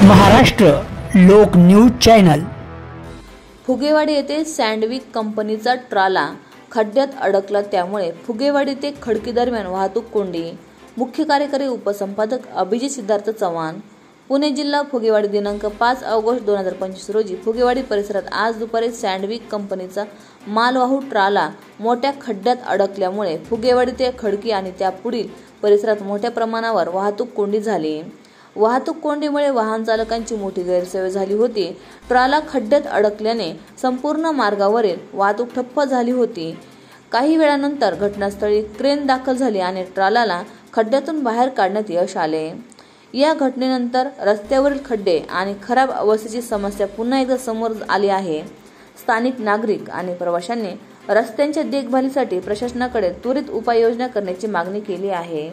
महाराष्ट्र लोक news channel. Phugewadi येथे सँडविक कंपनीचा ट्राला खड्ड्यात अडकला, त्यामुळे फुगेवाडी ते खडकी दरम्यान वाहतूक कोंडी। मुख्य कार्यकारी उपसंपादक अभिजित सिद्धार्थ चव्हाण, पुणे जिल्हा। फुगेवाडी दिनांक 5 ऑगस्ट 2025 रोजी फुगेवाडी परिसरात आज दुपारी सँडविक कंपनीचा मालवाहू ट्राला मोठ्या खड्ड्यात अडकल्यामुळे फुगेवाडी ते खडकी आणि त्यापुढील परिसरात मोठ्या प्रमाणावर वाहतूक कोंडी झाली। वाहतूक कोंडीमुळे वाहन चालकांची मोठी गैरसोय झाली होती। ट्राला खड्ड्यात अडकल्याने संपूर्ण मार्गावरील वाहतूक ठप्प झाली होती। काही वेळानंतर घटनास्थळी क्रेन दाखल झाली आणि ट्रालाला खड्ड्यातून बाहेर काढण्यात यश आले। या घटनेनंतर रस्त्यावरील खड्डे आणि खराब अवस्थेची समस्या पुन्हा एकदा समोर आली आहे। स्थानिक नागरिक आणि प्रवाशांनी रस्त्यांच्या देखभालीसाठी प्रशासनाकडे त्वरित उपाययोजना करण्याची मागणी केली आहे।